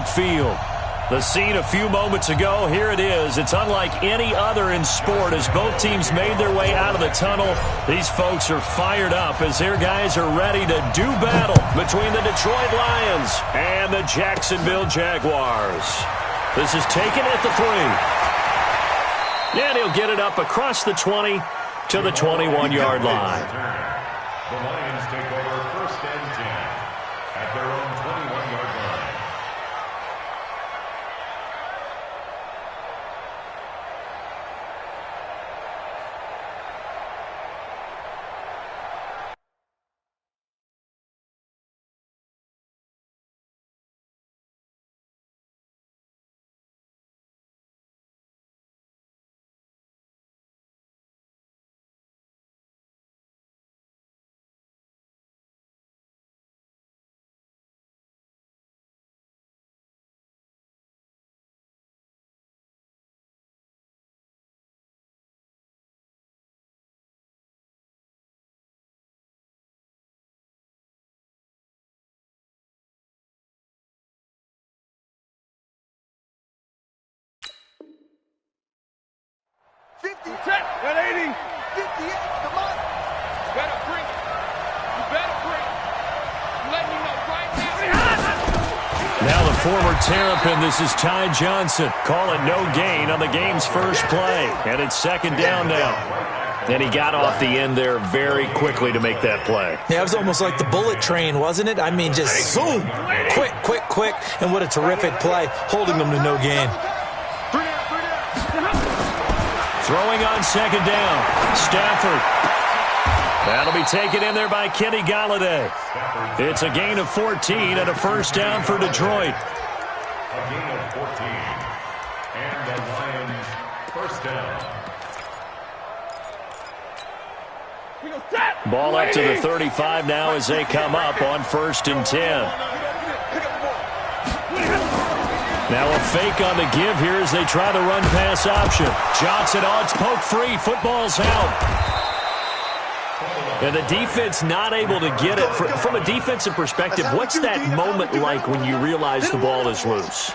right field. The scene a few moments ago, here it is. It's unlike any other in sport as both teams made their way out of the tunnel. These folks are fired up as their guys are ready to do battle between the Detroit Lions and the Jacksonville Jaguars. This is taken at the 3. And he'll get it up across the 20 to the 21-yard line. The Lions take over 1st and 10 at their own 21-yard line. Check. 180. 58. Come on. You better bring it. You better bring it. I'm letting you know right now. Now the former Terrapin, this is Ty Johnson. Call it no gain on the game's first play. And it's 2nd down now. And he got off the end there very quickly to make that play. Yeah, it was almost like the bullet train, wasn't it? I mean, just zoom. Quick, quick, quick. And what a terrific play, holding them to no gain. Throwing on 2nd down. Stafford. That'll be taken in there by Kenny Golladay. It's a gain of 14 and a 1st down for Detroit. A gain of 14. And the Lions 1st down. Ball up to the 35 now as they come up on 1st and 10. Now a fake on the give here as they try the run-pass option. Johnson on, it's poked free. Football's out. And the defense not able to get it. From a defensive perspective, what's that moment like when you realize the ball is loose?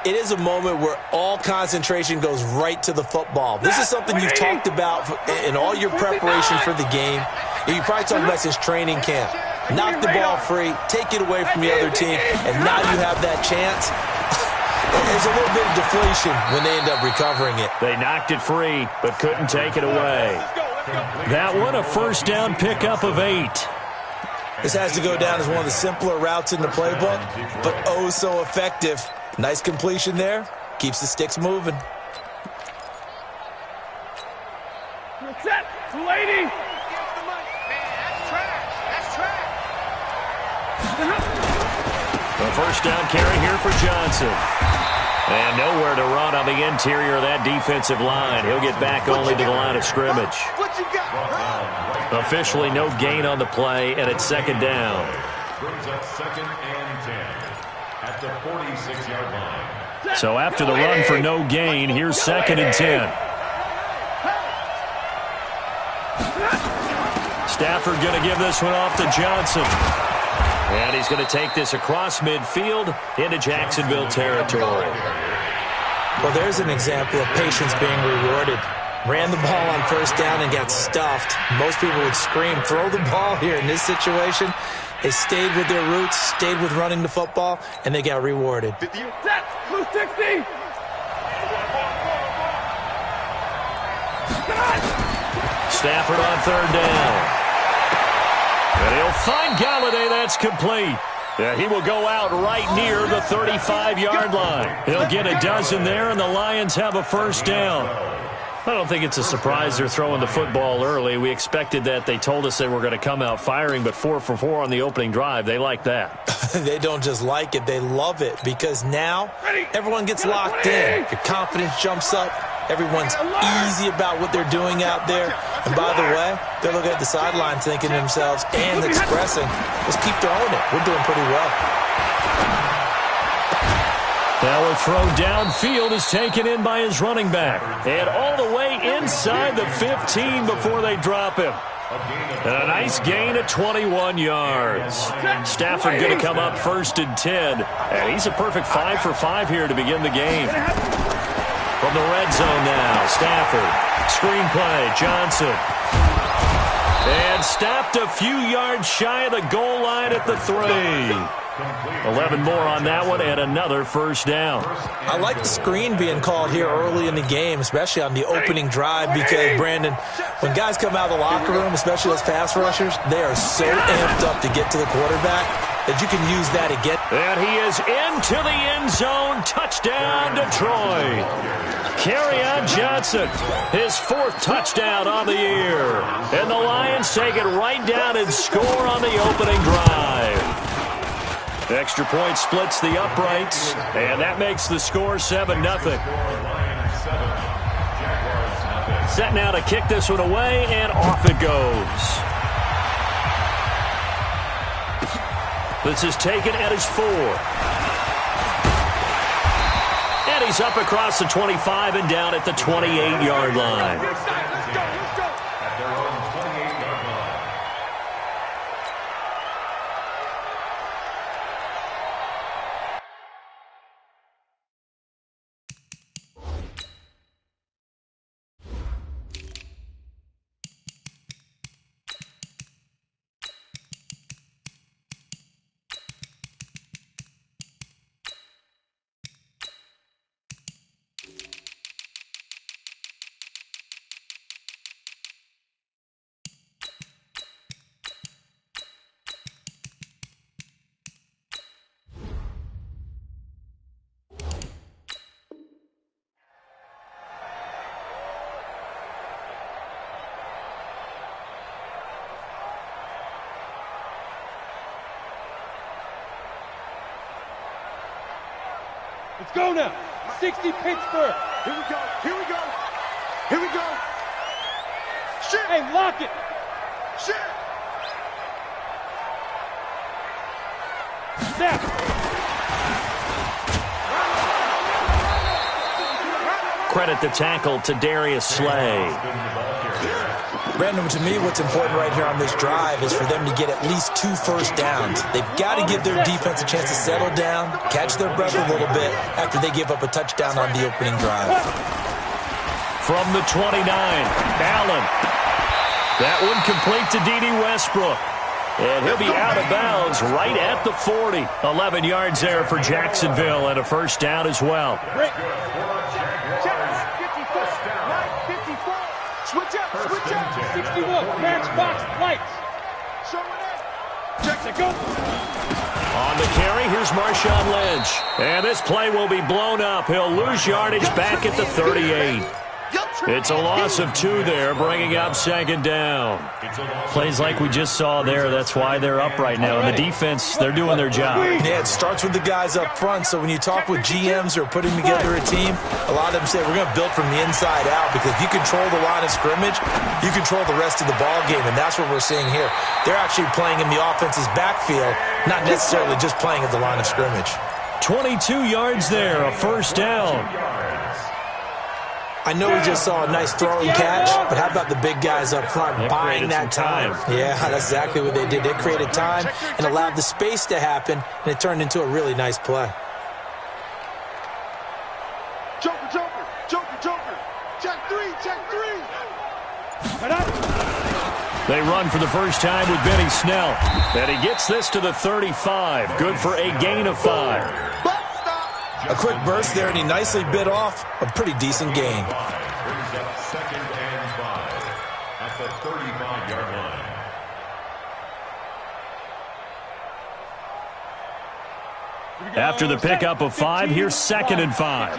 It is a moment where all concentration goes right to the football. This is something you've talked about in all your preparation for the game. And you probably talked about since training camp. Knock the ball free, take it away from the other team, and now you have that chance. There's a little bit of deflation when they end up recovering it. They knocked it free, but couldn't take it away. That one, a 1st down pickup of 8. This has to go down as one of the simpler routes in the playbook, but oh so effective. Nice completion there. Keeps the sticks moving. Set. 280. The 1st down carry here for Johnson. And nowhere to run on the interior of that defensive line. He'll get back only to the line of scrimmage. Officially no gain on the play, and it's 2nd down. Brings up 2nd and 10 at the 46-yard line. So after the run for no gain, here's 2nd and 10. Stafford going to give this one off to Johnson. And he's going to take this across midfield into Jacksonville territory. Well, there's an example of patience being rewarded. Ran the ball on 1st down and got stuffed. Most people would scream, throw the ball here. In this situation, they stayed with their roots, stayed with running the football, and they got rewarded. Set. 260. Stafford on 3rd down. And he'll find Golladay. That's complete. Yeah, he will go out right near the 35-yard line. He'll get a dozen there, and the Lions have a 1st down. I don't think it's a surprise they're throwing the football early. We expected that. They told us they were going to come out firing, but 4 for 4 on the opening drive. They like that. They don't just like it. They love it because now everyone gets locked in. Your confidence jumps up. Everyone's easy about what they're doing out there. And by the way, they're looking at the sideline thinking to themselves and expressing, let's keep throwing it. We're doing pretty well. Now a throw downfield is taken in by his running back. And all the way inside the 15 before they drop him. And a nice gain of 21 yards. Stafford going to come up 1st and 10. And he's a perfect 5 for 5 here to begin the game. From the red zone now, Stafford. Screen play, Johnson. And stopped a few yards shy of the goal line at the 3. 11 more on that one and another first down. I like the screen being called here early in the game, especially on the opening drive, because, Brandon, when guys come out of the locker room, especially those pass rushers, they are so amped up to get to the quarterback that you can use that again. And he is into the end zone. Touchdown, Detroit. Kerryon Johnson, his 4th touchdown on the year. And the Lions take it right down and score on the opening drive. Extra point splits the uprights, and that makes the score 7-0. Set now to kick this one away, and off it goes. This is taken at his 4. And he's up across the 25 and down at the 28-yard line. At their own 28-yard line. Let's go now. 60 Pittsburgh. Here we go. Here we go. Here we go. Shit. Hey, lock it. Shit. Snap. Credit the tackle to Darius Slay. Brandon, to me, what's important right here on this drive is for them to get at least 2 first downs. They've got to give their defense a chance to settle down, catch their breath a little bit after they give up a touchdown on the opening drive. From the 29, Allen. That one complete to D.D. Westbrook. And he'll be out of bounds right at the 40. 11 yards there for Jacksonville and a first down as well. Switch up, switch up. 61, matchbox lights. Check it, go. On the carry, here's Marshawn Lynch. And this play will be blown up. He'll lose yardage back at the 38. It's a loss of 2 there, bringing up 2nd down. Plays like we just saw there, that's why they're up right now. And the defense, they're doing their job. Yeah, it starts with the guys up front. So when you talk with GMs who are putting together a team, a lot of them say we're going to build from the inside out, because if you control the line of scrimmage, you control the rest of the ball game, and that's what we're seeing here. They're actually playing in the offense's backfield, not necessarily just playing at the line of scrimmage. 22 yards there, a first down. I know we just saw a nice throwing catch, but how about the big guys up front buying that time? Yeah, that's exactly what they did. They created time and allowed the space to happen, and it turned into a really nice play. Joker, Joker, Joker, Joker. Check 3, check 3. They run for the first time with Benny Snell. And he gets this to the 35. Good for a gain of 5. A quick burst there, and he nicely bit off a pretty decent gain. Brings up 2nd and 5 at the 35-yard line. After the pickup of 5, here's 2nd and 5.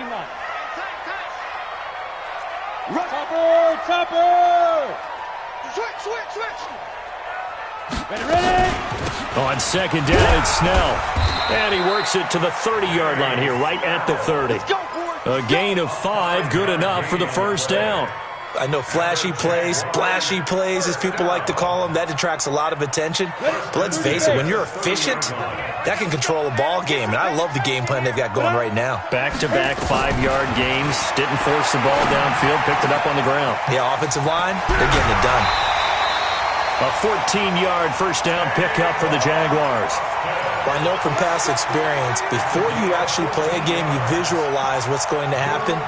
Topper! Switch! Ready! On 2nd down, it's Snell. And he works it to the 30-yard line here, right at the 30. A gain of 5, good enough for the first down. I know flashy plays, splashy plays, as people like to call them, that attracts a lot of attention. But let's face it, when you're efficient, that can control a ball game. And I love the game plan they've got going right now. Back-to-back 5-yard gains. Didn't force the ball downfield, picked it up on the ground. Yeah, offensive line, they're getting it done. A 14-yard first down pickup for the Jaguars. Well, I know from past experience, before you actually play a game, you visualize what's going to happen.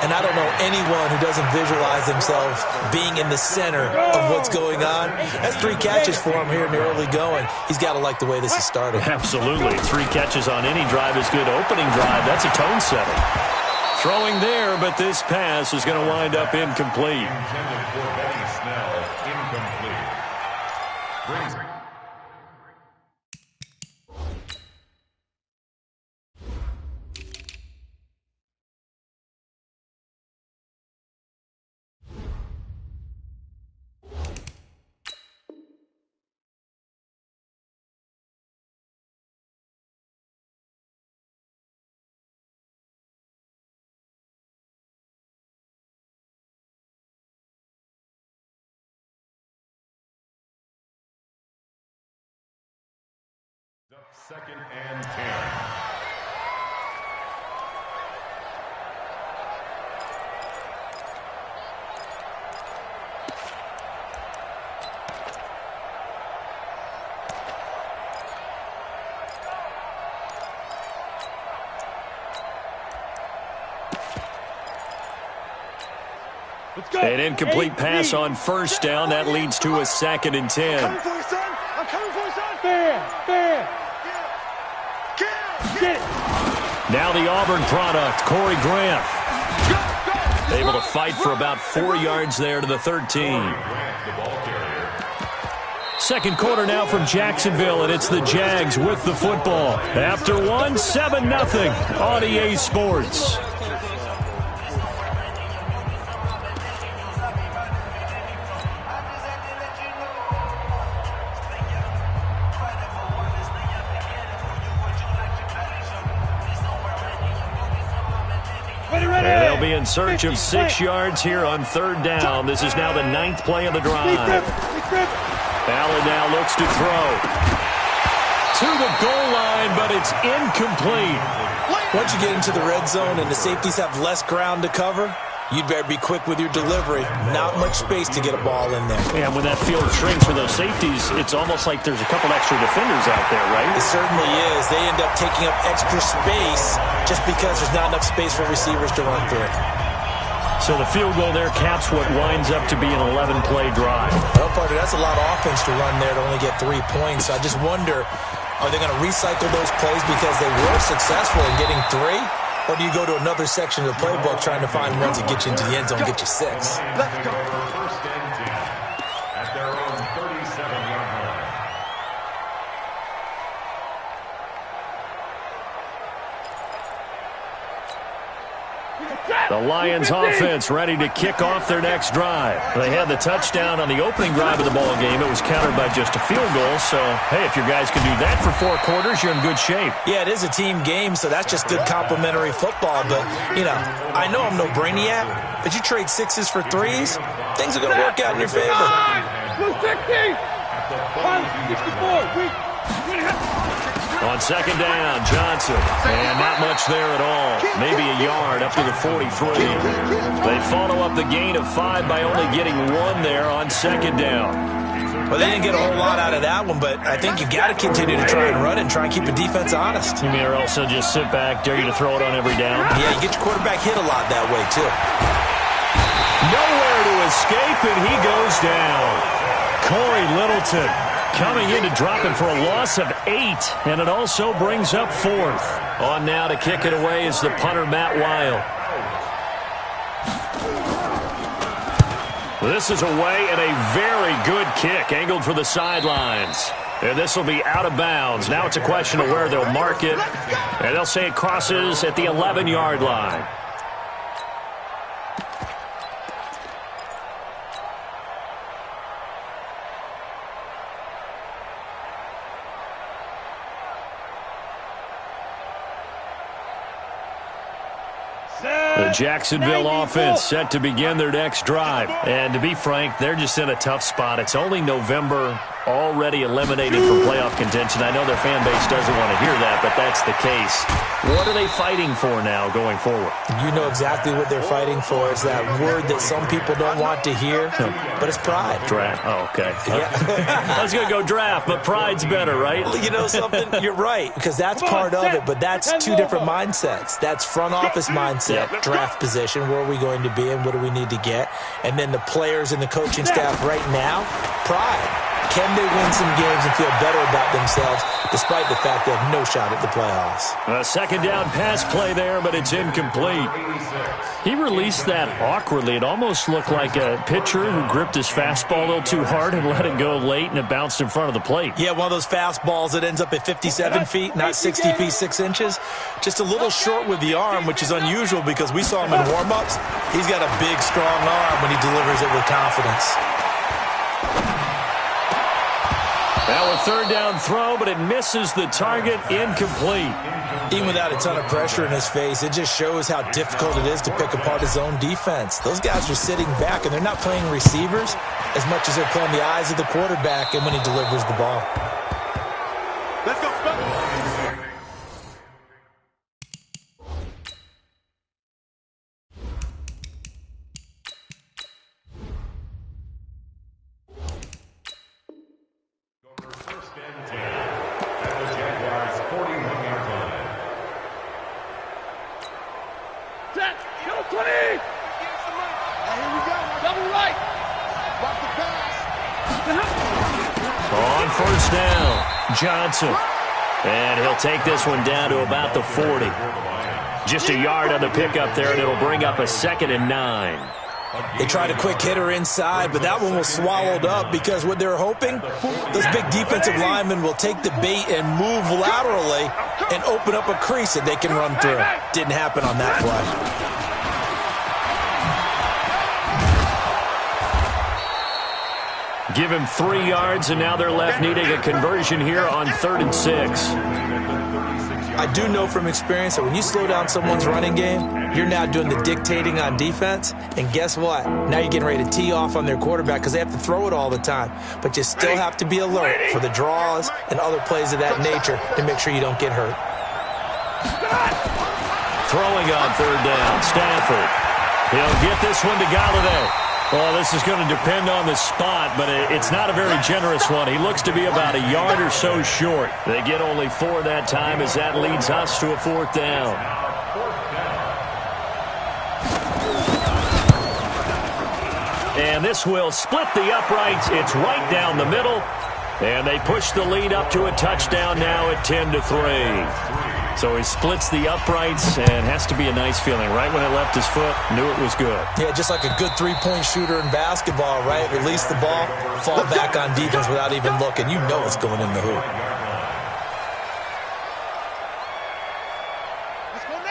And I don't know anyone who doesn't visualize themselves being in the center of what's going on. That's 3 catches for him here in the early going. He's got to like the way this is starting. Absolutely. 3 catches on any drive is good. Opening drive, that's a tone setter. Throwing there, but this pass is going to wind up incomplete. Intended for Benny Snell, incomplete. Brings up 2nd and 10. An incomplete pass on first down. That leads to a 2nd and 10. I'm coming for you, son. I'm coming for you, son. Fair. Get it. Now the Auburn product, Corey Graham. Able to fight for about 4 yards there to the 13. Second quarter now from Jacksonville, and it's the Jags with the football. After one, 7-0 on EA Sports. And they'll be in search of 6 yards here on 3rd down. This is now the 9th play of the drive. Allen now looks to throw. To the goal line, but it's incomplete. Once you get into the red zone and the safeties have less ground to cover, you'd better be quick with your delivery. Not much space to get a ball in there. And when that field shrinks for those safeties, it's almost like there's a couple extra defenders out there, right? It certainly is. They end up taking up extra space just because there's not enough space for receivers to run through. So the field goal there caps what winds up to be an 11-play drive. Well, Parker, that's a lot of offense to run there to only get 3 points. I just wonder, are they going to recycle those plays because they were successful in getting 3? Or do you go to another section of the playbook trying to find ones that get you into the end zone, get you 6? Let's go for 1st and 10 at their own 37-yard line. The Lions offense ready to kick off their next drive. They had the touchdown on the opening drive of the ball game. It was countered by just a field goal. So, hey, if your guys can do that for 4 quarters, you're in good shape. Yeah, it is a team game, so that's just good complimentary football. But, you know, I know I'm no brainiac, but you trade 6s for 3s, things are going to work out in your favor. 260. 64. On 2nd down, Johnson. And not much there at all. Maybe a yard up to the 43. They follow up the gain of 5 by only getting 1 there on 2nd down. Well, they didn't get a whole lot out of that one, but I think you've got to continue to try and run and try and keep the defense honest. You mean, or else they'll just sit back, dare you to throw it on every down? Yeah, you get your quarterback hit a lot that way, too. Nowhere to escape, and he goes down. Corey Littleton coming in to drop him for a loss of 8, and it also brings up 4th. On now to kick it away is the punter, Matt Weil. This is away and a very good kick, angled for the sidelines. And this will be out of bounds. Now it's a question of where they'll mark it, and they'll say it crosses at the 11-yard line. The Jacksonville offense set to begin their next drive. And to be frank, they're just in a tough spot. It's only November, already eliminated from playoff contention. I know their fan base doesn't want to hear that, but that's the case. What are they fighting for now going forward? You know exactly what they're fighting for. It's that word that some people don't want to hear, but it's pride. Draft. Oh, okay. Yeah. I was going to go draft, but pride's better, right? Well, you know something? You're right, because that's part of it, but that's two different mindsets. That's front office mindset, draft position, where are we going to be and what do we need to get? And then the players and the coaching staff right now, pride. Can they win some games and feel better about themselves despite the fact they have no shot at the playoffs? A second down pass play there, but it's incomplete. He released that awkwardly. It almost looked like a pitcher who gripped his fastball a little too hard and let it go late, and it bounced in front of the plate. Yeah, one of those fastballs that ends up at 57 feet, not 60 feet, 6 inches. Just a little short with the arm, which is unusual because we saw him in warm-ups. He's got a big, strong arm when he delivers it with confidence. Now a third down throw, but it misses the target, incomplete. Even without a ton of pressure in his face, it just shows how difficult it is to pick apart his own defense. Those guys are sitting back, and they're not playing receivers as much as they're playing the eyes of the quarterback and when he delivers the ball. Let's go. On first down, Johnson. And he'll take this one down to about the 40. Just a yard on the pickup there, and it'll bring up a 2nd and 9. They tried a quick hitter inside, but that one was swallowed up because what they're hoping, those big defensive linemen will take the bait and move laterally and open up a crease that they can run through. Didn't happen on that play. Give him 3 yards, and now they're left needing a conversion here on 3rd and 6. I do know from experience that when you slow down someone's running game, you're now doing the dictating on defense. And guess what? Now you're getting ready to tee off on their quarterback because they have to throw it all the time. But you still have to be alert for the draws and other plays of that nature to make sure you don't get hurt. Throwing on 3rd down, Stafford. He'll get this one to Galladay. Well, this is going to depend on the spot, but it's not a very generous one. He looks to be about a yard or so short. They get only 4 that time as that leads us to a 4th down. And this will split the uprights. It's right down the middle. And they push the lead up to a touchdown now at 10-3. So he splits the uprights, and has to be a nice feeling. Right when it left his foot, knew it was good. Yeah, just like a good three-point shooter in basketball, right? Release the ball, fall back on defense without even looking. You know it's going in the hoop.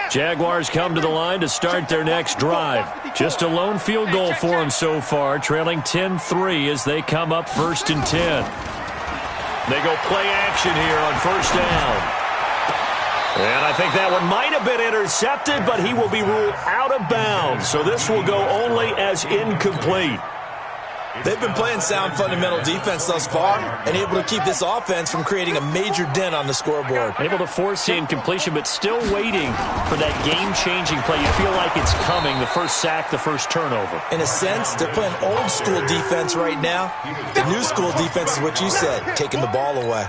Jaguars come to the line to start their next drive. Just a lone field goal for them so far, trailing 10-3 as they come up 1st and 10. They go play action here on 1st down. And I think that one might have been intercepted, but he will be ruled out of bounds. So this will go only as incomplete. They've been playing sound fundamental defense thus far and able to keep this offense from creating a major dent on the scoreboard. Able to force the incompletion, but still waiting for that game-changing play. You feel like it's coming, the first sack, the first turnover. In a sense, they're playing old-school defense right now. The new-school defense is what you said, taking the ball away.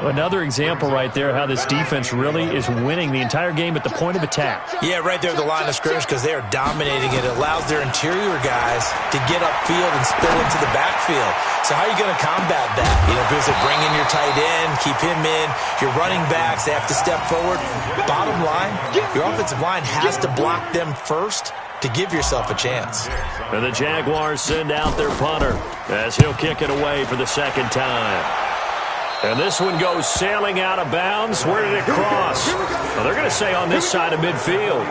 Another example right there how this defense really is winning the entire game at the point of attack. Yeah, right there at the line of scrimmage because they are dominating it. It allows their interior guys to get upfield and spill into the backfield. So how are you going to combat that? You know, because they bring in your tight end, keep him in. Your running backs, they have to step forward. Bottom line, your offensive line has to block them first to give yourself a chance. And the Jaguars send out their punter as he'll kick it away for the 2nd time. And this one goes sailing out of bounds. Where did it cross? Well, they're going to say on this side of midfield.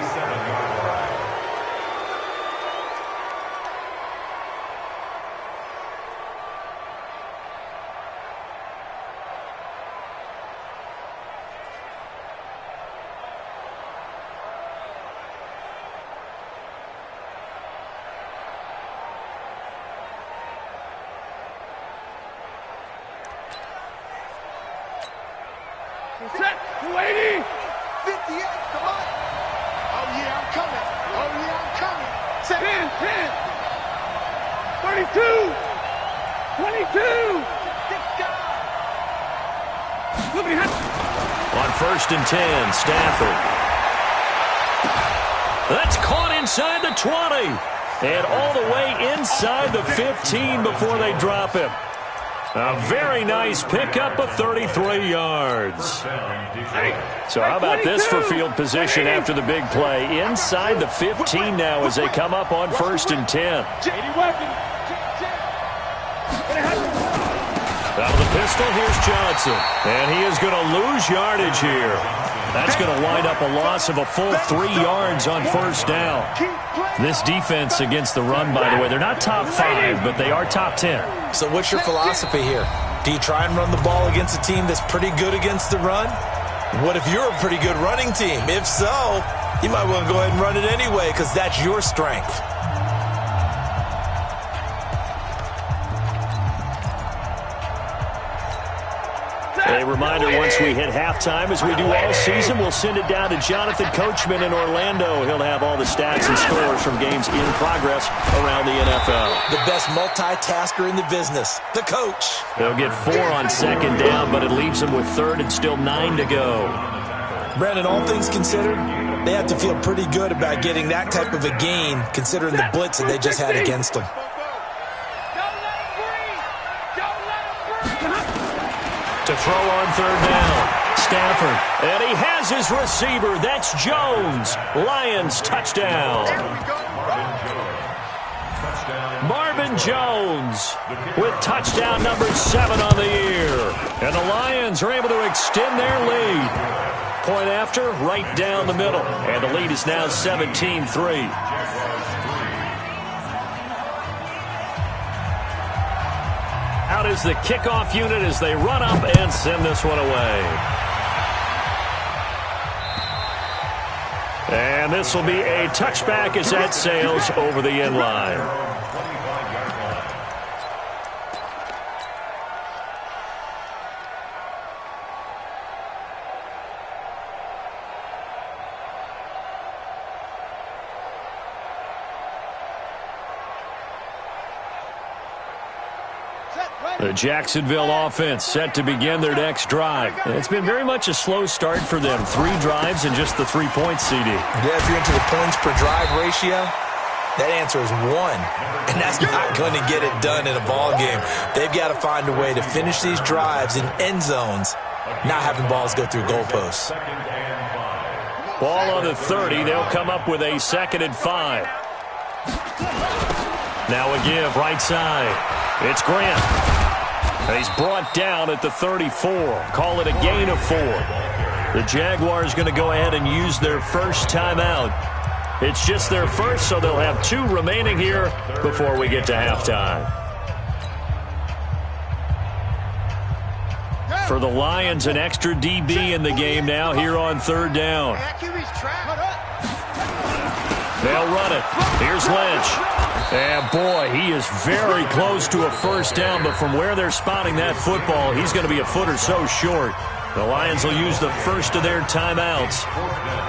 280. 58. Come on. Oh, yeah, I'm coming. Oh, yeah, I'm coming. 10, 32. 22. On 1st and 10, Stafford. That's caught inside the 20. And all the way inside the 15 before they drop him. A very nice pickup of 33 yards. So how about this for field position after the big play? Inside the 15 now as they come up on 1st and 10. Out of the pistol, here's Johnson. And he is going to lose yardage here. That's going to wind up a loss of a full 3 yards on 1st down. This defense against the run, by the way, they're not top 5, but they are top 10. So what's your philosophy here? Do you try and run the ball against a team that's pretty good against the run? What if you're a pretty good running team? If so, you might want to go ahead and run it anyway because that's your strength. A reminder, once we hit halftime, as we do all season, we'll send it down to Jonathan Coachman in Orlando. He'll have all the stats and scores from games in progress around the NFL. The best multitasker in the business, the coach. They'll get 4 on 2nd down, but it leaves them with 3rd and still 9 to go. Brandon, all things considered, they have to feel pretty good about getting that type of a gain, considering the blitz that they just had against them. To throw on 3rd down, Stafford, and he has his receiver. That's Jones. Lions touchdown. Marvin Jones with touchdown number 7 on the year. And the Lions are able to extend their lead. Point after, right down the middle. And the lead is now 17-3. Out is the kickoff unit as they run up and send this one away. And this will be a touchback as that sails over the end line. The Jacksonville offense set to begin their next drive. It's been very much a slow start for them. 3 drives and just the 3 points, CD. Yeah, if you're into the points per drive ratio, that answer is 1. And that's not going to get it done in a ball game. They've got to find a way to finish these drives in end zones, not having balls go through goalposts. Ball on the 30. They'll come up with a 2nd and 5. Now a give right side. It's Grant. And he's brought down at the 34. Call it a gain of 4. The Jaguars going to go ahead and use their first timeout. It's just their first, so they'll have 2 remaining here before we get to halftime. For the Lions, an extra DB in the game now here on 3rd down. They'll run it. Here's Lynch. And, boy, he is very close to a first down, but from where they're spotting that football, he's going to be a foot or so short. The Lions will use the first of their timeouts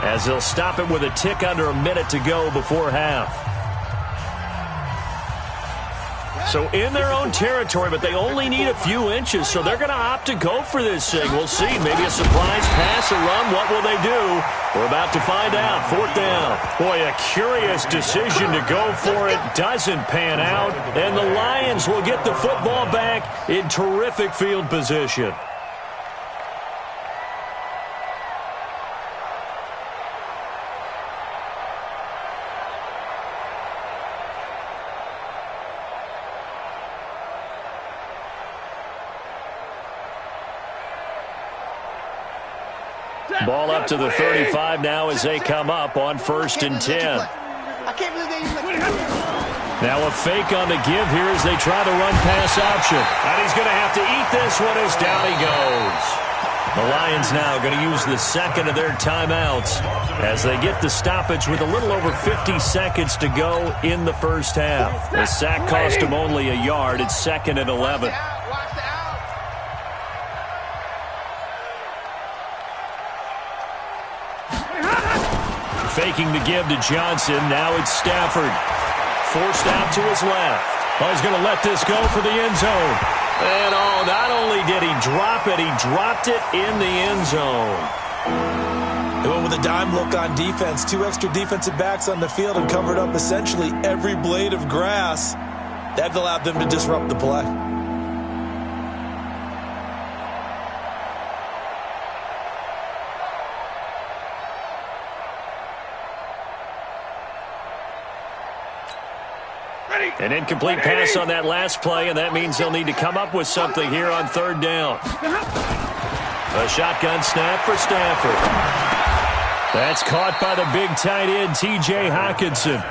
as they'll stop it with a tick under a minute to go before half. So in their own territory, but they only need a few inches, so they're going to opt to go for this thing. We'll see. Maybe a surprise pass, a run. What will they do? We're about to find out. 4th down. Boy, a curious decision to go for it. Doesn't pan out. And the Lions will get the football back in terrific field position. Ball up to the 35 now as they come up on 1st and 10. Now a fake on the give here as they try the run-pass option. And he's going to have to eat this one as down he goes. The Lions now going to use the 2nd of their timeouts as they get the stoppage with a little over 50 seconds to go in the first half. The sack cost them only a yard. It's 2nd and 11. Faking the give to Johnson. Now it's Stafford. Forced out to his left. Oh, he's going to let this go for the end zone. And not only did he drop it, he dropped it in the end zone. They went with a dime look on defense. 2 extra defensive backs on the field and covered up essentially every blade of grass. That allowed them to disrupt the play. An incomplete pass on that last play, and that means they'll need to come up with something here on third down. A shotgun snap for Stafford. That's caught by the big tight end, T.J. Hockenson.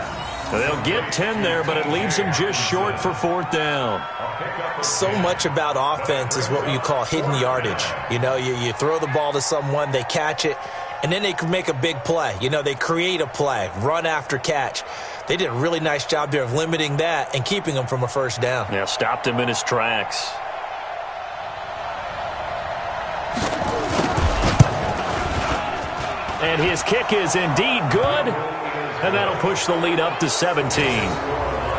They'll get 10 there, but it leaves them just short for fourth down. So much about offense is what you call hidden yardage. You know, you throw the ball to someone, they catch it, and then they can make a big play. You know, they create a play, run after catch. They did a really nice job there of limiting that and keeping him from a first down. Yeah, stopped him in his tracks. And his kick is indeed good. And that'll push the lead up to 17.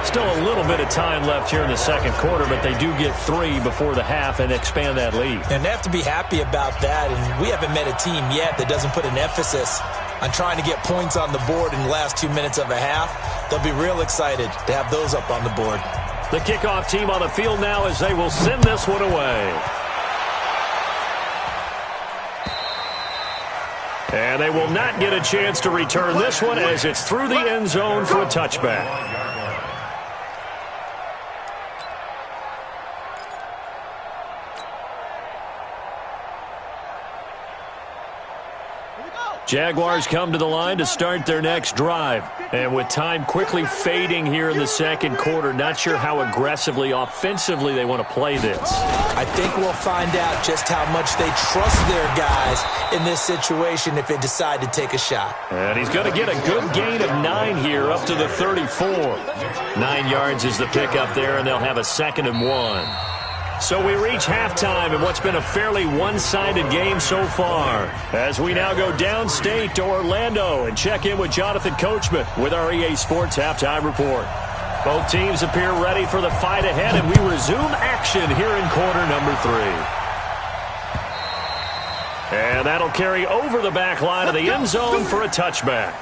Still a little bit of time left here in the second quarter, but they do get 3 before the half and expand that lead. And they have to be happy about that. And we haven't met a team yet that doesn't put an emphasis on trying to get points on the board in the last 2 minutes of a half. They'll be real excited to have those up on the board. The kickoff team on the field now as they will send this one away. And they will not get a chance to return this one as it's through the end zone for a touchback. Jaguars come to the line to start their next drive. And with time quickly fading here in the second quarter, not sure how aggressively, offensively they want to play this. I think we'll find out just how much they trust their guys in this situation if they decide to take a shot. And he's going to get a good gain of 9 here up to the 34. 9 yards is the pickup there, and they'll have a 2nd and 1. So we reach halftime in what's been a fairly one-sided game so far. As we now go downstate to Orlando and check in with Jonathan Coachman with our EA Sports Halftime Report. Both teams appear ready for the fight ahead, and we resume action here in quarter number 3. And that'll carry over the back line of the end zone for a touchback.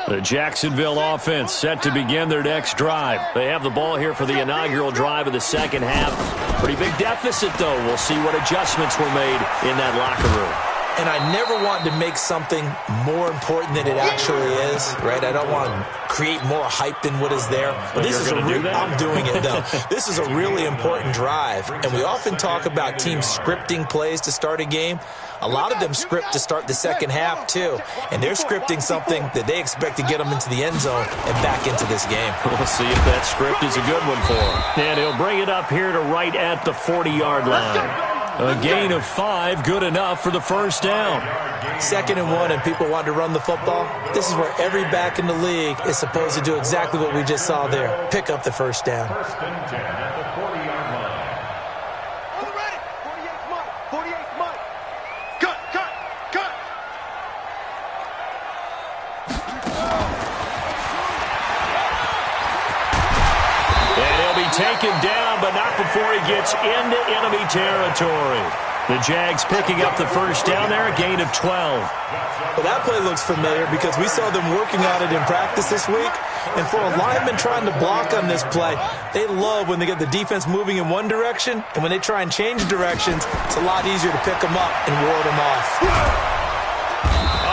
The Jacksonville offense set to begin their next drive. They have the ball here for the inaugural drive of the second half. Pretty big deficit, though. We'll see what adjustments were made in that locker room. And I never want to make something more important than it actually is, right? I don't want to create more hype than what is there. But this is I'm doing it, though. This is a really important drive. And we often talk about teams scripting plays to start a game. A lot of them script to start the second half, too. And they're scripting something that they expect to get them into the end zone and back into this game. We'll see if that script is a good one for him. And he'll bring it up here to right at the 40-yard line. A gain of 5, good enough for the first down. 2nd and 1, and people want to run the football. This is where every back in the league is supposed to do exactly what we just saw there. Pick up the first down. 1st and 10 at the 40-yard line. On the ready. 48's Mike. 48's Mike. Cut. And he'll be taken down, but not before he gets into enemy territory. The Jags picking up the first down there, a gain of 12. Well, that play looks familiar because we saw them working on it in practice this week. And for a lineman trying to block on this play, they love when they get the defense moving in one direction, and when they try and change directions, it's a lot easier to pick them up and ward them off.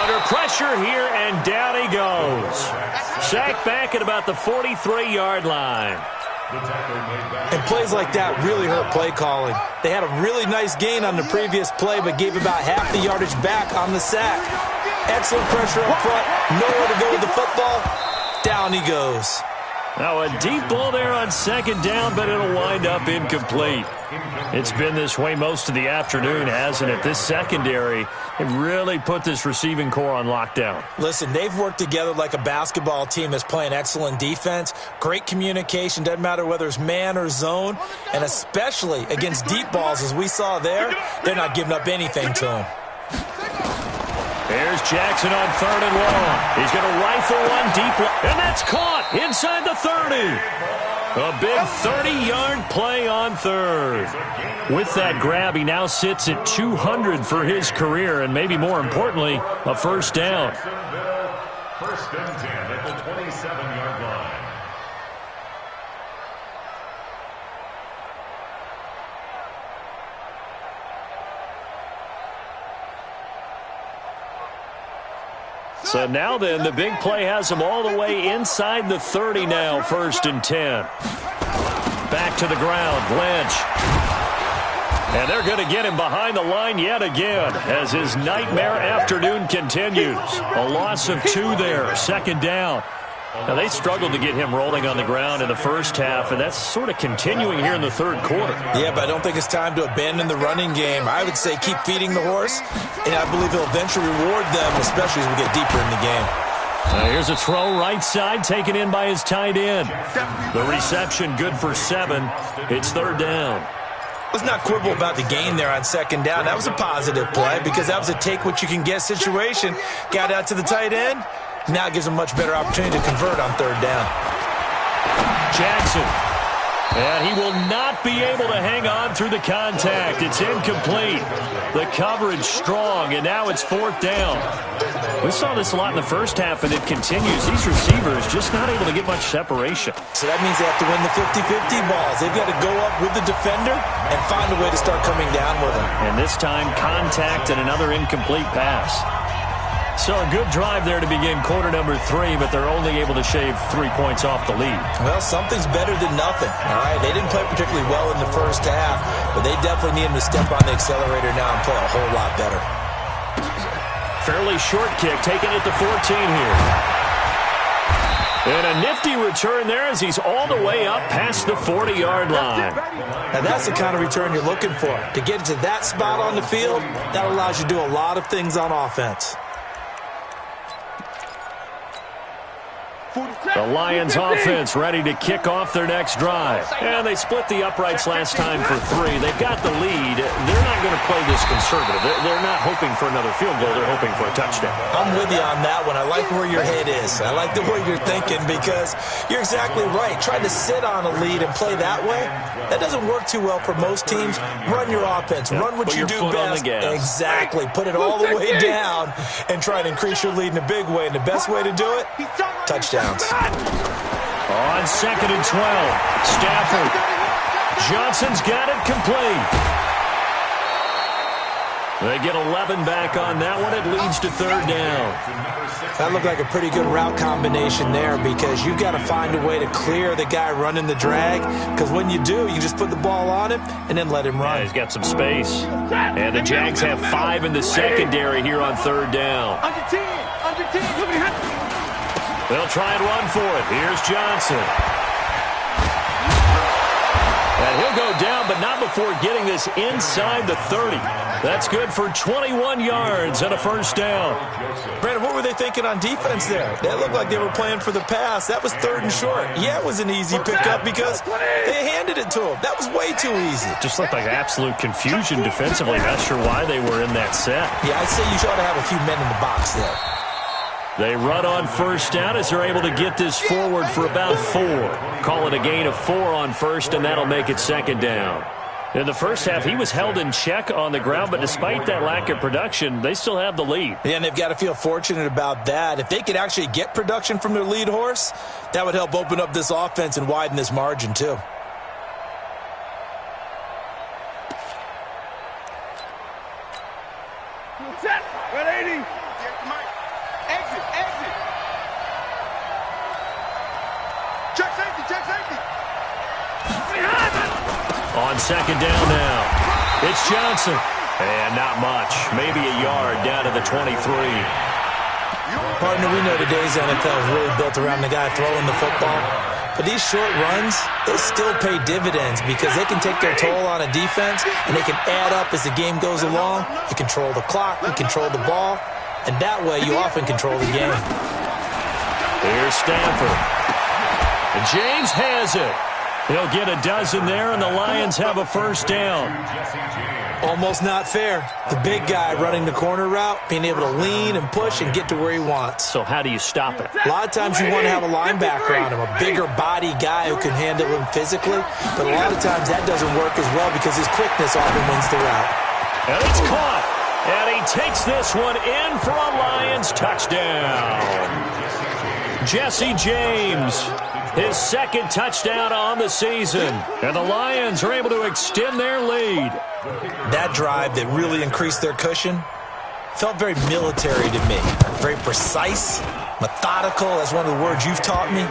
Under pressure here, and down he goes. Sacked back at about the 43-yard line. And plays like that really hurt play calling. They had a really nice gain on the previous play, but gave about half the yardage back on the sack. Excellent pressure up front. Nowhere to go with the football. Down he goes. Now a deep ball there on second down, but it'll wind up incomplete. It's been this way most of the afternoon, hasn't it? This secondary, it really put this receiving core on lockdown. Listen, they've worked together like a basketball team that's playing excellent defense. Great communication, doesn't matter whether it's man or zone. And especially against deep balls, as we saw there, they're not giving up anything to them. Here's Jackson on 3rd and long. He's going to rifle one deep, and that's caught inside the 30. A big 30-yard play on 3rd. With that grab, he now sits at 200 for his career, and maybe more importantly, a first down. First and 10 at the 27-yard line. So now then, the big play has them all the way inside the 30 now, 1st and 10. Back to the ground, Lynch. And they're going to get him behind the line yet again as his nightmare afternoon continues. A loss of 2 there, 2nd down. Now, they struggled to get him rolling on the ground in the first half, and that's sort of continuing here in the 3rd quarter. Yeah, but I don't think it's time to abandon the running game. I would say keep feeding the horse, and I believe he'll eventually reward them, especially as we get deeper in the game. Here's a throw right side taken in by his tight end. The reception good for 7. It's 3rd down. Let's not quibble about the gain there on 2nd down. That was a positive play because that was a take-what-you-can-get situation. Got out to the tight end. Now it gives him a much better opportunity to convert on 3rd down. Jackson. And he will not be able to hang on through the contact. It's incomplete. The coverage strong, and now it's 4th down. We saw this a lot in the first half, and it continues. These receivers just not able to get much separation. So that means they have to win the 50-50 balls. They've got to go up with the defender and find a way to start coming down with him. And this time, contact and another incomplete pass. So a good drive there to begin quarter number 3, but they're only able to shave 3 points off the lead. Well, something's better than nothing, all right? They didn't play particularly well in the first half, but they definitely need him to step on the accelerator now and play a whole lot better. Fairly short kick taken at the 14 here. And a nifty return there as he's all the way up past the 40-yard line. Now, that's the kind of return you're looking for. To get to that spot on the field, that allows you to do a lot of things on offense. The Lions offense ready to kick off their next drive. And they split the uprights last time for 3. They've got the lead. They're not going to play this conservative. They're not hoping for another field goal. They're hoping for a touchdown. I'm with you on that one. I like where your head is. I like the way you're thinking because you're exactly right. Trying to sit on a lead and play that way, that doesn't work too well for most teams. Run your offense. Run what you do best. Exactly. Put it all the way down and try to increase your lead in a big way. And the best way to do it, touchdowns. On 2nd and 12, Stafford. Johnson's got it complete. They get 11 back on that one. It leads to 3rd down. That looked like a pretty good route combination there because you've got to find a way to clear the guy running the drag because when you do, you just put the ball on him and then let him run. Yeah, he's got some space. And the Jags have 5 in the secondary here on 3rd down. Under 10. They'll try and run for it. Here's Johnson. And he'll go down, but not before getting this inside the 30. That's good for 21 yards and a first down. Brandon, what were they thinking on defense there? That looked like they were playing for the pass. That was 3rd and short. Yeah, it was an easy pickup because they handed it to him. That was way too easy. Just looked like absolute confusion defensively. Not sure why they were in that set. Yeah, I'd say you ought to have a few men in the box there. They run on first down as they're able to get this forward for about 4. Call it a gain of 4 on first, and that'll make it 2nd down. In the first half, he was held in check on the ground, but despite that lack of production, they still have the lead. Yeah, and they've got to feel fortunate about that. If they could actually get production from their lead horse, that would help open up this offense and widen this margin too. Set. 180. Exit. Check safety. On second down now, it's Johnson. And not much. Maybe a yard down to the 23. Partner, we know today's NFL is really built around the guy throwing the football. But these short runs, they still pay dividends because they can take their toll on a defense and they can add up as the game goes along. You control the clock, you control the ball, and that way you often control the game. Here's Stanford. And James has it. He'll get a dozen there, and the Lions have a first down. Almost not fair. The big guy running the corner route, being able to lean and push and get to where he wants. So how do you stop it? A lot of times you want to have a linebacker on him, a bigger body guy who can handle him physically. But a lot of times that doesn't work as well because his quickness often wins the route. And it's caught. And he takes this one in for a Lions touchdown. Jesse James, his second touchdown on the season. And the Lions are able to extend their lead. That drive that really increased their cushion felt very military to me. Very precise, methodical. That's one of the words you've taught me.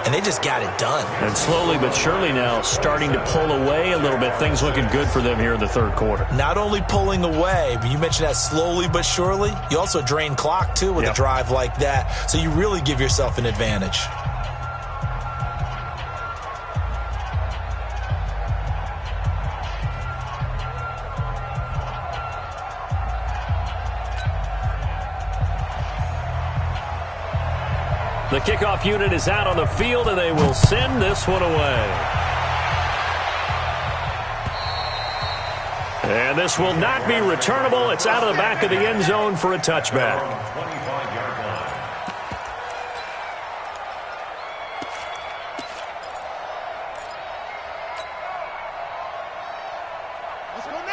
And they just got it done. And slowly but surely now starting to pull away a little bit. Things looking good for them here in the third quarter. Not only pulling away, but you mentioned that slowly but surely. You also drain clock, too, with a drive like that. So you really give yourself an advantage. The kickoff unit is out on the field, and they will send this one away. And this will not be returnable. It's out of the back of the end zone for a touchback.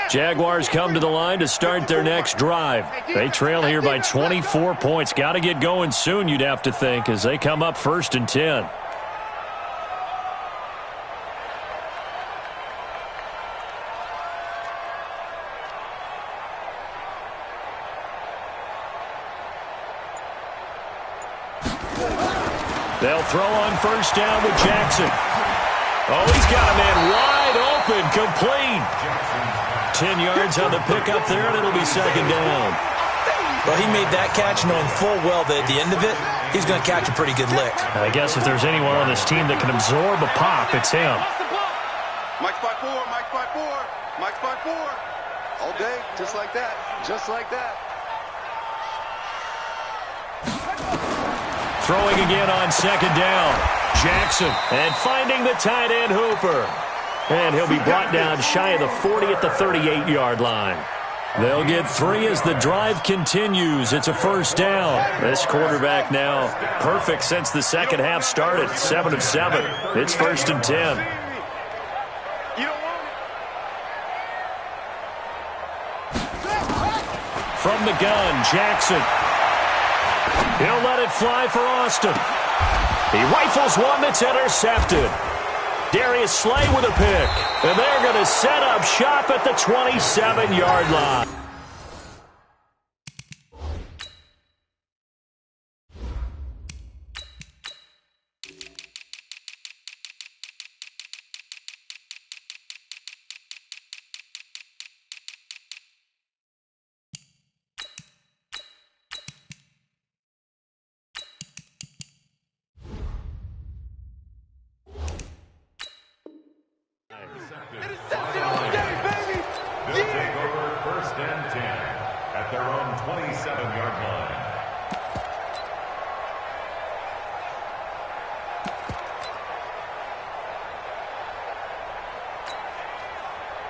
Jaguars come to the line to start their next drive. They trail here by 24 points. Got to get going soon, you'd have to think, as they come up 1st and 10. They'll throw on first down with Jackson. Oh, he's got a man wide open, complete. 10 yards on the pickup there, and it'll be second down. Well, he made that catch knowing full well that at the end of it, he's going to catch a pretty good lick. I guess if there's anyone on this team that can absorb a pop, it's him. Mike spot 4. All day, just like that. Throwing again on second down. Jackson, and finding the tight end Hooper. And he'll be brought down shy of the 40 at the 38-yard line. They'll get 3 as the drive continues. It's a first down. This quarterback now perfect since the second half started. 7 of 7. It's 1st and 10. From the gun, Jackson. He'll let it fly for Austin. He rifles one that's intercepted. Darius Slay with a pick. And they're going to set up shop at the 27-yard line. Interception all day, baby! They'll take over 1st and 10 at their own 27-yard line.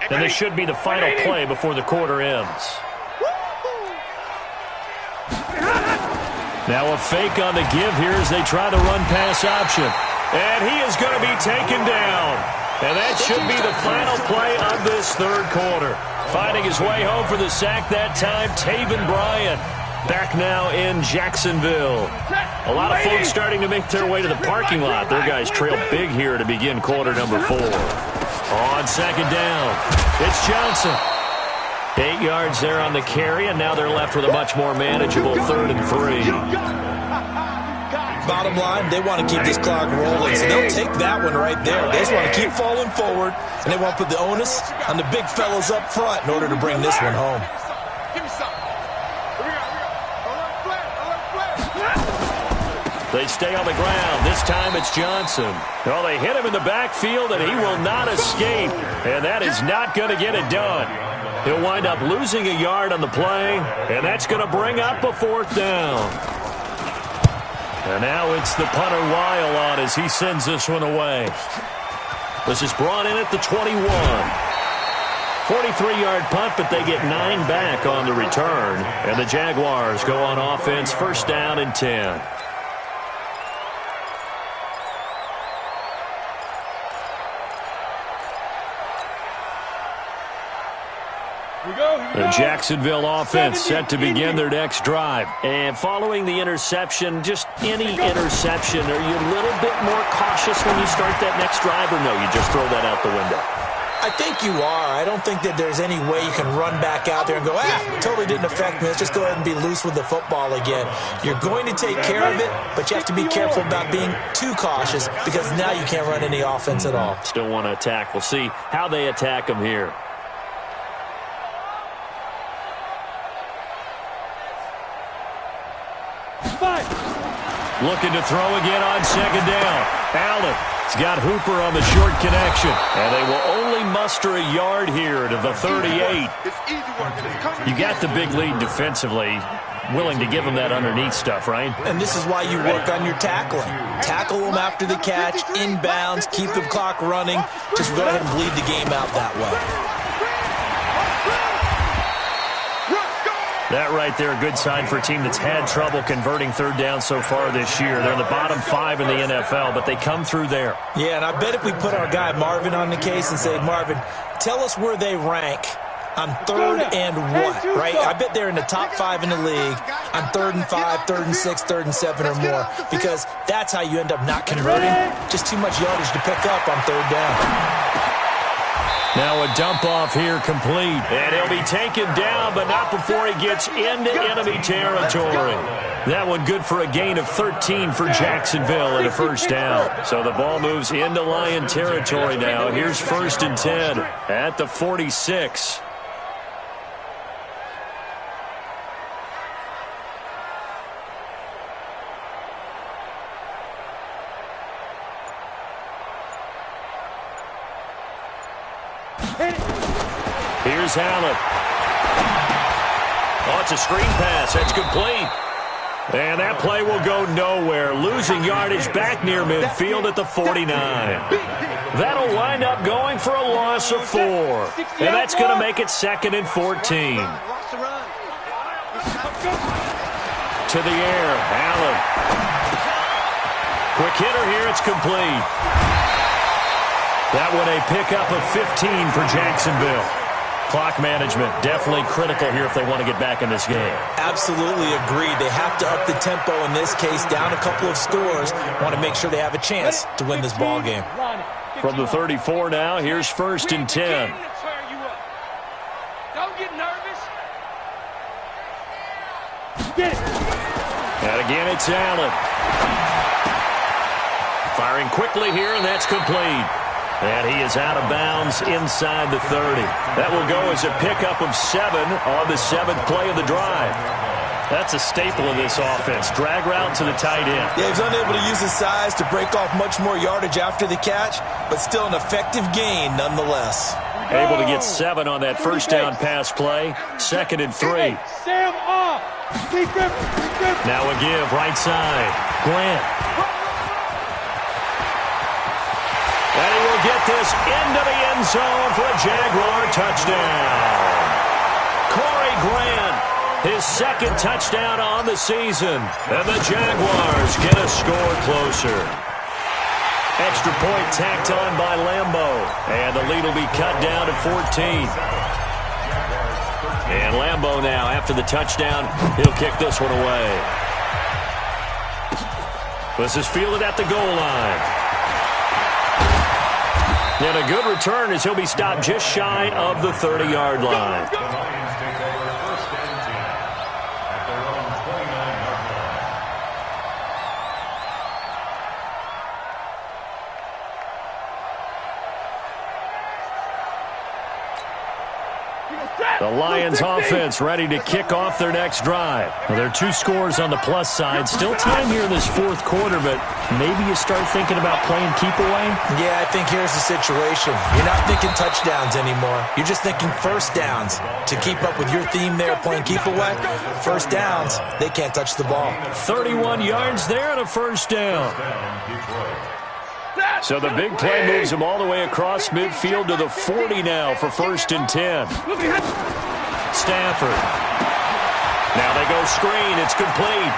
And this should be the final play before the quarter ends. Now a fake on the give here as they try the run-pass option. And he is going to be taken down. And that should be the final play of this third quarter. Finding his way home for the sack that time, Taven Bryan. Back now in Jacksonville. A lot of folks starting to make their way to the parking lot. Their guys trail big here to begin quarter number 4. On second down, it's Johnson. 8 yards there on the carry, and now they're left with a much more manageable 3rd and 3. Bottom line, they want to keep this clock rolling, so they'll take that one right there. They just want to keep falling forward, and they want to put the onus on the big fellas up front in order to bring this one home. They stay on the ground. This time it's Johnson. Well, they hit him in the backfield, and he will not escape. And that is not going to get it done. He'll wind up losing a yard on the play, and that's going to bring up a 4th down. And now it's the punter Weil on as he sends this one away. This is brought in at the 21. 43-yard punt, but they get 9 back on the return. And the Jaguars go on offense, 1st down and 10. The Jacksonville offense set to begin their next drive. And following the interception, just any interception, are you a little bit more cautious when you start that next drive, or no, you just throw that out the window? I think you are. I don't think that there's any way you can run back out there and go, totally didn't affect me. Let's just go ahead and be loose with the football again. You're going to take care of it, but you have to be careful about being too cautious because now you can't run any offense at all. Still want to attack. We'll see how they attack them here. Looking to throw again on second down. Allen's got Hooper on the short connection. And they will only muster a yard here to the 38. You got the big lead defensively. Willing to give them that underneath stuff, right? And this is why you work on your tackling. Tackle them after the catch, inbounds, keep the clock running. Just go ahead and bleed the game out that way. That right there, a good sign for a team that's had trouble converting 3rd down so far this year. They're in the bottom 5 in the NFL, but they come through there. Yeah, and I bet if we put our guy Marvin on the case and say, Marvin, tell us where they rank on 3rd and what, right? I bet they're in the top 5 in the league on 3rd and 5, 3rd and 6, 3rd and 7 or more, because that's how you end up not converting. Just too much yardage to pick up on 3rd down. Now a dump off here complete. And he'll be taken down, but not before he gets into enemy territory. That one good for a gain of 13 for Jacksonville and a 1st down. So the ball moves into Lion territory now. Here's 1st and 10 at the 46. Here's Allen. Oh, it's a screen pass. That's complete. And that play will go nowhere. Losing yardage back near midfield at the 49. That'll wind up going for a loss of 4. And that's going to make it 2nd and 14. To the air, Allen. Quick hitter here. It's complete. That one a pickup of 15 for Jacksonville. Clock management definitely critical here if they want to get back in this game. Absolutely agreed. They have to up the tempo in this case, down a couple of scores. Want to make sure they have a chance to win this ball game. From the 34 now, here's 1st and 10. Don't get nervous. And again, it's Allen. Firing quickly here, and that's complete. And he is out of bounds inside the 30. That will go as a pickup of 7 on the 7th play of the drive. That's a staple of this offense. Drag route to the tight end. Yeah, he's unable to use his size to break off much more yardage after the catch, but still an effective gain nonetheless. Able to get 7 on that 1st down pass play. 2nd and 3. Sam off. Now a give, right side. Grant. And he will get this into the end zone for a Jaguar touchdown. Corey Grant, his 2nd touchdown on the season. And the Jaguars get a score closer. Extra point tacked on by Lambo. And the lead will be cut down to 14. And Lambo now, after the touchdown, he'll kick this one away. This is fielded at the goal line. And a good return as he'll be stopped just shy of the 30-yard line. The Lions take over first and 10 at their own 29-yard line. The Lions offense ready to kick off their next drive. Well, there are 2 scores on the plus side. Still time here in this fourth quarter, but maybe you start thinking about playing keep away? Yeah, I think here's the situation. You're not thinking touchdowns anymore. You're just thinking first downs. To keep up with your theme there, playing keep away, first downs, they can't touch the ball. 31 yards there and a first down. So the big play moves him all the way across midfield to the 40 now for first and 10. Stafford. Now they go screen. It's complete.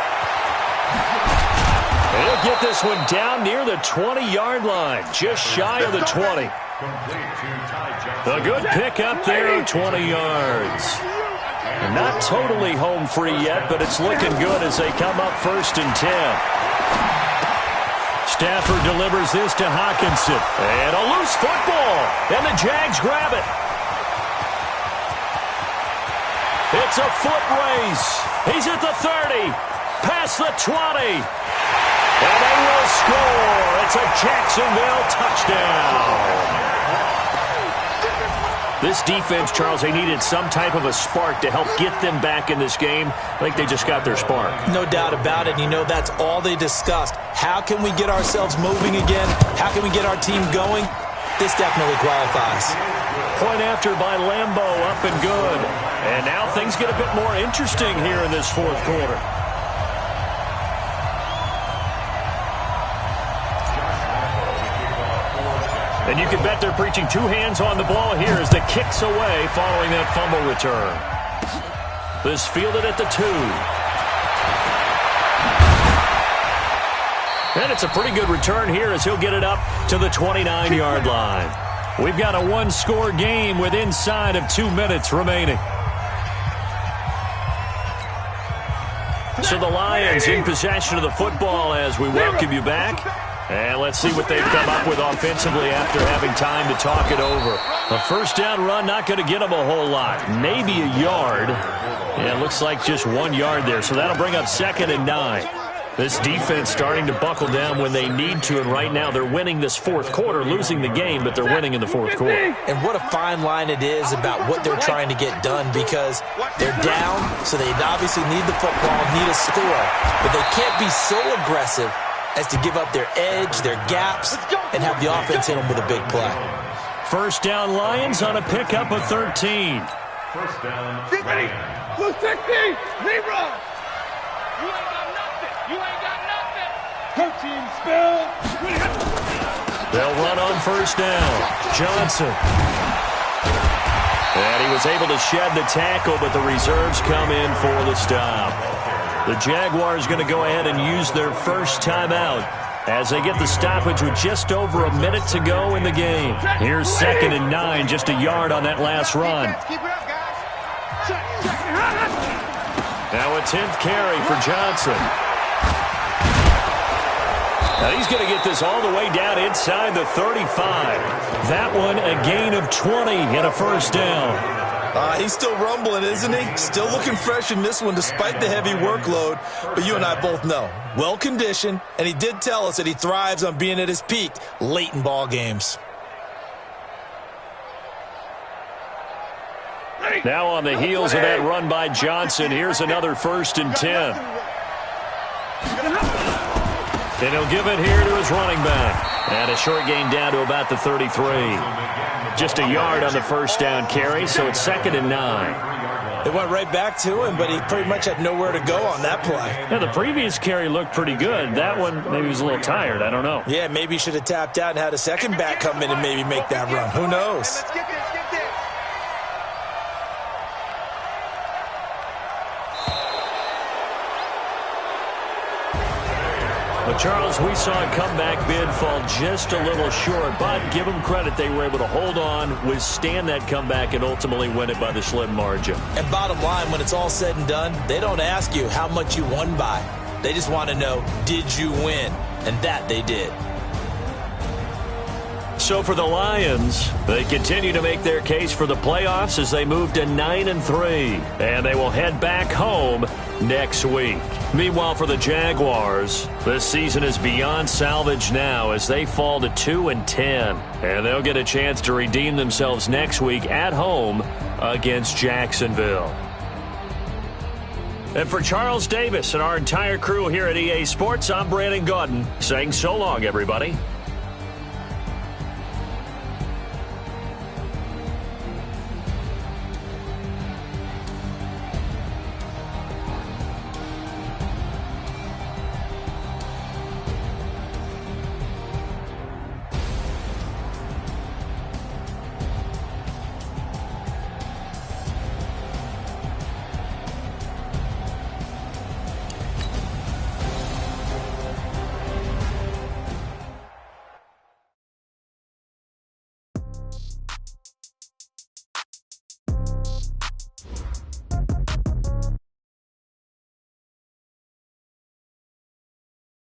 He'll get this one down near the 20-yard line, just shy of the 20. A good pickup there, 20 yards. Not totally home free yet, but it's looking good as they come up first and 10. Stafford delivers this to Hawkinson. And a loose football. And the Jags grab it. It's a foot race. He's at the 30. Past the 20. And they will score. It's a Jacksonville touchdown. This defense, Charles, they needed some type of a spark to help get them back in this game. I think they just got their spark. No doubt about it. You know, that's all they discussed. How can we get ourselves moving again? How can we get our team going? This definitely qualifies. Point after by Lambo, up and good. And now things get a bit more interesting here in this fourth quarter. And you can bet they're preaching 2 hands on the ball here as the kick's away following that fumble return. This fielded at the 2. And it's a pretty good return here as he'll get it up to the 29-yard line. We've got a 1-score game with inside of 2 minutes remaining. So the Lions in possession of the football as we welcome you back. And let's see what they've come up with offensively after having time to talk it over. A first down run, not going to get them a whole lot. Maybe a yard. Yeah, it looks like just 1 yard there. So that'll bring up 2nd and 9. This defense starting to buckle down when they need to. And right now they're winning this fourth quarter, losing the game, but they're winning in the fourth quarter. And what a fine line it is about what they're trying to get done because they're down, so they obviously need the football, need a score. But they can't be so aggressive as to give up their edge, their gaps, and have the offense hit them with a big play. First down Lions on a pickup of 13. First down. 60. Blue 60. Zero. You ain't got nothing. You ain't got nothing. 13 spill. They'll run on first down. Johnson. And he was able to shed the tackle, but the reserves come in for the stop. The Jaguars going to go ahead and use their first timeout as they get the stoppage with just over a minute to go in the game. Here's 2nd and 9, just a yard on that last run. Now a 10th carry for Johnson. Now he's going to get this all the way down inside the 35. That one a gain of 20 and a first down. He's still rumbling, isn't he? Still looking fresh in this one despite the heavy workload. But you and I both know, well-conditioned, and he did tell us that he thrives on being at his peak late in ball games. Now on the heels of that run by Johnson, here's another 1st and 10. And he'll give it here to his running back. And a short gain down to about the 33. Just a yard on the first down carry, so it's 2nd and 9. It went right back to him, but he pretty much had nowhere to go on that play. Yeah, the previous carry looked pretty good. That one, maybe he was a little tired. I don't know. Yeah, maybe he should have tapped out and had a second back come in and maybe make that run. Who knows? Well, Charles, we saw a comeback bid fall just a little short, but give them credit. They were able to hold on, withstand that comeback, and ultimately win it by the slim margin. And bottom line, when it's all said and done, they don't ask you how much you won by. They just want to know, did you win? And that they did. So for the Lions, they continue to make their case for the playoffs as they move to 9-3, and they will head back home next week. Meanwhile, for the Jaguars, this season is beyond salvage now as they fall to 2-10, and they'll get a chance to redeem themselves next week at home against Jacksonville. And for Charles Davis and our entire crew here at EA Sports, I'm Brandon Gaudin saying so long, everybody.